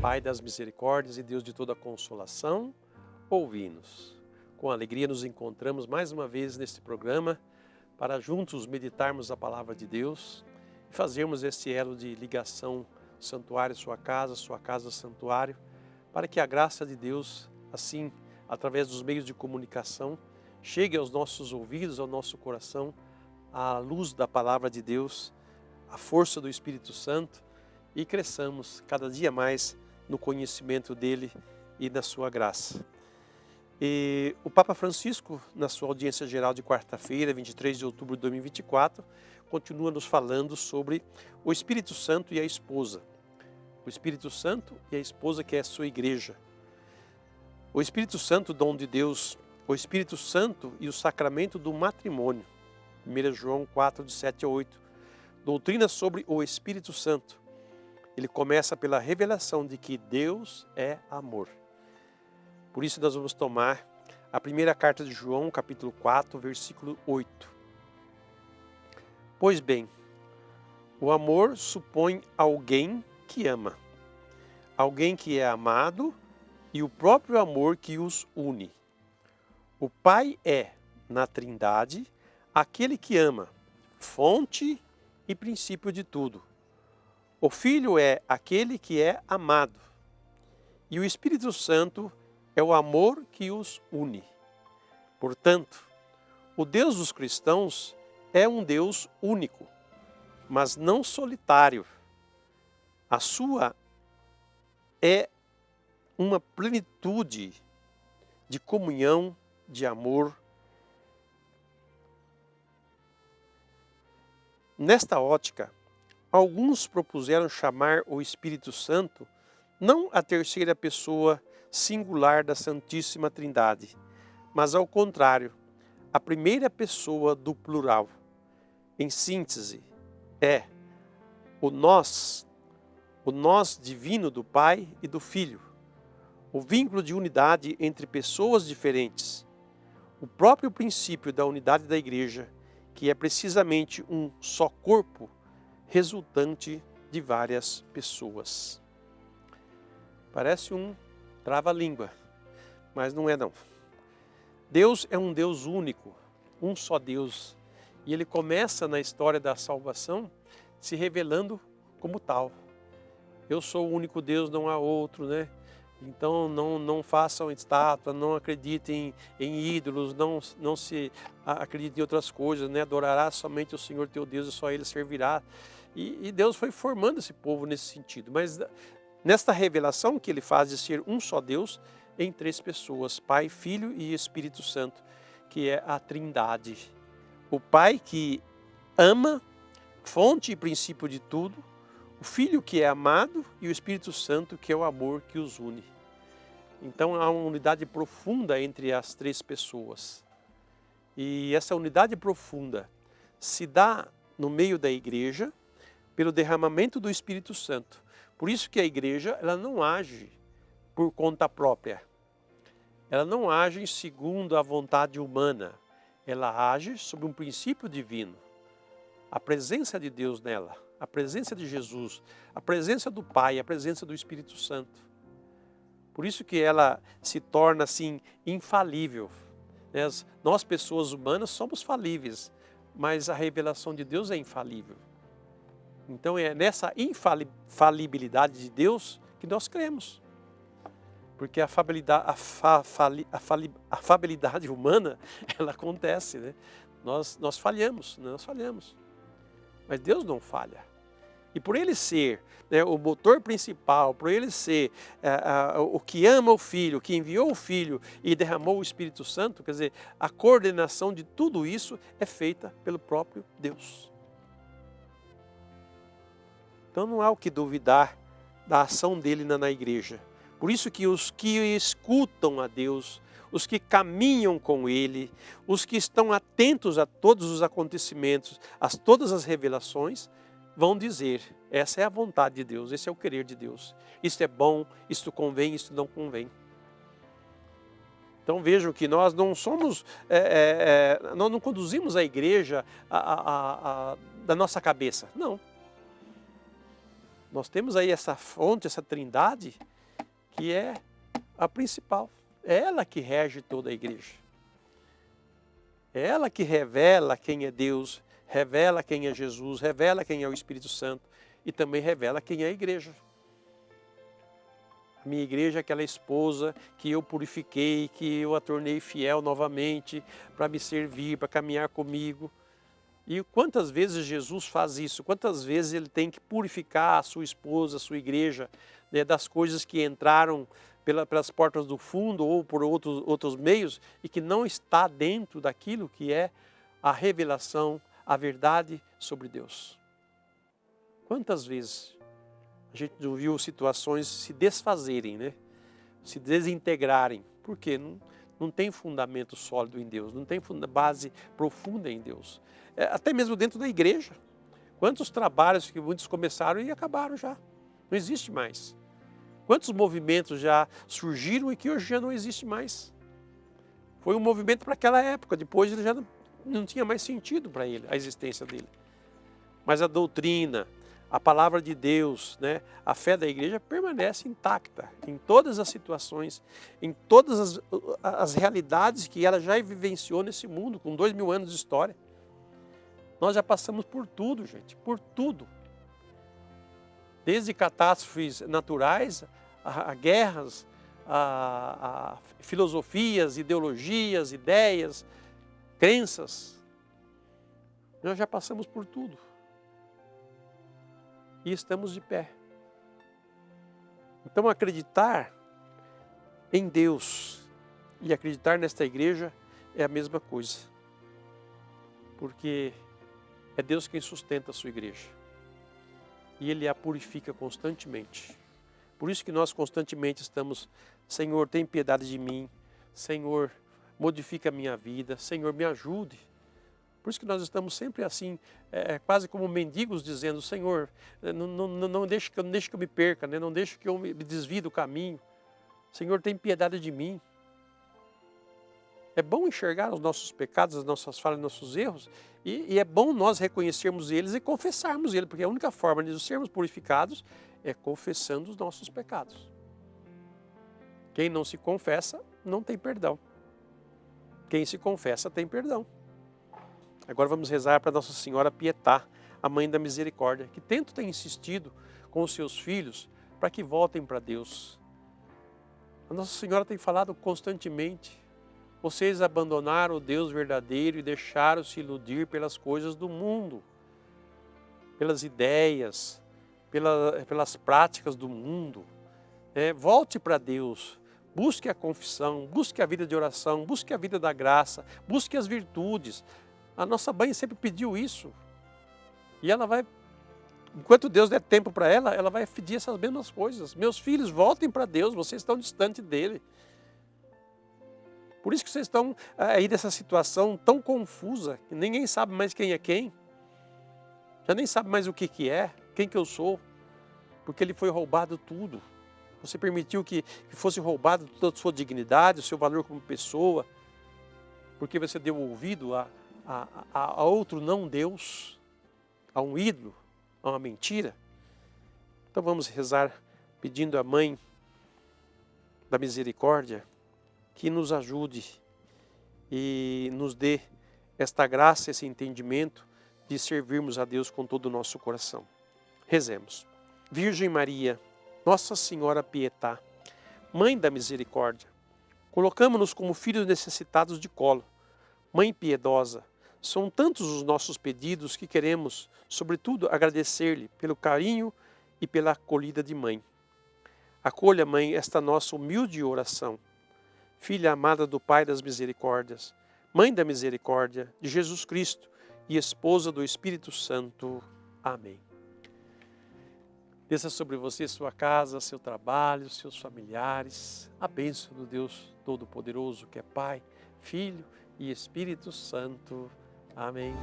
Pai das misericórdias e Deus de toda consolação, ouvi-nos. Com alegria nos encontramos mais uma vez neste programa para juntos meditarmos a palavra de Deus e fazermos esse elo de ligação santuário, sua casa, santuário, para que a graça de Deus, assim, através dos meios de comunicação, chegue aos nossos ouvidos, ao nosso coração, a luz da palavra de Deus, a força do Espírito Santo e cresçamos cada dia mais no conhecimento dele e na sua graça. E o Papa Francisco, na sua audiência geral de quarta-feira, 23 de outubro de 2024, continua nos falando sobre o Espírito Santo e a esposa. O Espírito Santo e a esposa, que é a sua igreja. O Espírito Santo, dom de Deus, o Espírito Santo e o sacramento do matrimônio. 1 João 4, de 7 a 8. Doutrina sobre o Espírito Santo. Ele começa pela revelação de que Deus é amor. Por isso nós vamos tomar a primeira carta de João, capítulo 4, versículo 8. Pois bem, o amor supõe alguém que ama, alguém que é amado e o próprio amor que os une. O Pai é, na Trindade, aquele que ama, fonte e princípio de tudo. O Filho é aquele que é amado, e o Espírito Santo é o amor que os une. Portanto, o Deus dos cristãos é um Deus único, mas não solitário. A sua é uma plenitude de comunhão, de amor. Nesta ótica, alguns propuseram chamar o Espírito Santo não a terceira pessoa singular da Santíssima Trindade, mas ao contrário, a primeira pessoa do plural. Em síntese, é o nós divino do Pai e do Filho, o vínculo de unidade entre pessoas diferentes, o próprio princípio da unidade da Igreja, que é precisamente um só corpo, resultante de várias pessoas. Parece um trava-língua, mas não é não. Deus é um Deus único, um só Deus, e ele começa na história da salvação se revelando como tal. Eu sou o único Deus, não há outro, né? Então não façam estátua, não acreditem em ídolos, não se acreditem em outras coisas, né? Adorarás somente o Senhor teu Deus e só Ele servirá. E Deus foi formando esse povo nesse sentido. Mas nesta revelação que Ele faz de ser um só Deus em três pessoas, Pai, Filho e Espírito Santo, que é a Trindade. O Pai que ama, fonte e princípio de tudo, o Filho que é amado e o Espírito Santo que é o amor que os une. Então há uma unidade profunda entre as três pessoas. E essa unidade profunda se dá no meio da igreja pelo derramamento do Espírito Santo. Por isso que a igreja ela não age por conta própria. Ela não age segundo a vontade humana. Ela age sob um princípio divino. A presença de Deus nela, a presença de Jesus, a presença do Pai, a presença do Espírito Santo. Por isso que ela se torna assim infalível. Nós pessoas humanas somos falíveis, mas a revelação de Deus é infalível. Então é nessa infalibilidade de Deus que nós cremos. Porque a falibilidade humana, ela acontece, né? Nós falhamos, nós falhamos. Mas Deus não falha. E por Ele ser, né, o motor principal, por Ele ser o que ama o Filho, que enviou o Filho e derramou o Espírito Santo, quer dizer, a coordenação de tudo isso é feita pelo próprio Deus. Então não há o que duvidar da ação dele na igreja. Por isso que os que escutam a Deus, os que caminham com Ele, os que estão atentos a todos os acontecimentos, a todas as revelações, vão dizer, essa é a vontade de Deus, esse é o querer de Deus. Isto é bom, isto convém, isto não convém. Então vejam que nós não somos, nós não conduzimos a igreja da nossa cabeça, não. Nós temos aí essa fonte, essa trindade, que é a principal. É ela que rege toda a igreja. É ela que revela quem é Deus, revela quem é Jesus, revela quem é o Espírito Santo e também revela quem é a igreja. A minha igreja é aquela esposa que eu purifiquei, que eu a tornei fiel novamente para me servir, para caminhar comigo. E quantas vezes Jesus faz isso? Quantas vezes ele tem que purificar a sua esposa, a sua igreja, né, das coisas que entraram pelas portas do fundo ou por outros meios e que não está dentro daquilo que é a revelação, a verdade sobre Deus. Quantas vezes a gente viu situações se desfazerem, né? Se desintegrarem, porque não tem fundamento sólido em Deus, não tem base profunda em Deus. Até mesmo dentro da igreja. Quantos trabalhos que muitos começaram e acabaram já, não existe mais. Quantos movimentos já surgiram e que hoje já não existe mais. Foi um movimento para aquela época, depois ele já não tinha mais sentido para ele, a existência dele. Mas a doutrina, a palavra de Deus, né, a fé da igreja permanece intacta em todas as situações, em todas as realidades que ela já vivenciou nesse mundo, com 2000 anos de história. Nós já passamos por tudo, gente, por tudo. Desde catástrofes naturais, a guerras, a filosofias, ideologias, ideias, crenças. Nós já passamos por tudo. E estamos de pé. Então acreditar em Deus e acreditar nesta igreja é a mesma coisa. Porque é Deus quem sustenta a sua igreja. E Ele a purifica constantemente. Por isso que nós constantemente estamos, Senhor, tem piedade de mim. Senhor, modifica a minha vida. Senhor, me ajude. Por isso que nós estamos sempre assim, quase como mendigos, dizendo, Senhor, não deixe que eu me perca, né? Não deixe que eu me desvie do caminho. Senhor, tem piedade de mim. É bom enxergar os nossos pecados, as nossas falhas, os nossos erros, e é bom nós reconhecermos eles e confessarmos eles, porque a única forma de sermos purificados é confessando os nossos pecados. Quem não se confessa, não tem perdão. Quem se confessa, tem perdão. Agora vamos rezar para Nossa Senhora Pietá, a Mãe da Misericórdia, que tanto tem insistido com os seus filhos para que voltem para Deus. A Nossa Senhora tem falado constantemente, vocês abandonaram o Deus verdadeiro e deixaram-se iludir pelas coisas do mundo, pelas ideias, pelas práticas do mundo. Volte para Deus, busque a confissão, busque a vida de oração, busque a vida da graça, busque as virtudes. A nossa mãe sempre pediu isso. E ela vai, enquanto Deus der tempo para ela, ela vai pedir essas mesmas coisas. Meus filhos, voltem para Deus, vocês estão distante dele. Por isso que vocês estão aí nessa situação tão confusa, que ninguém sabe mais quem é quem. Já nem sabe mais o que é, quem que eu sou. Porque ele foi roubado tudo. Você permitiu que fosse roubado toda a sua dignidade, o seu valor como pessoa. Porque você deu ouvido a outro não Deus, a um ídolo, a uma mentira. Então vamos rezar pedindo à Mãe da Misericórdia que nos ajude e nos dê esta graça, esse entendimento de servirmos a Deus com todo o nosso coração. Rezemos. Virgem Maria, Nossa Senhora Pietá, Mãe da Misericórdia, colocamo-nos como filhos necessitados de colo. Mãe piedosa, são tantos os nossos pedidos que queremos, sobretudo, agradecer-lhe pelo carinho e pela acolhida de mãe. Acolha, Mãe, esta nossa humilde oração. Filha amada do Pai das Misericórdias, Mãe da Misericórdia, de Jesus Cristo e esposa do Espírito Santo. Amém. Desça sobre você sua casa, seu trabalho, seus familiares, a bênção do Deus Todo-Poderoso, que é Pai, Filho e Espírito Santo. Amém.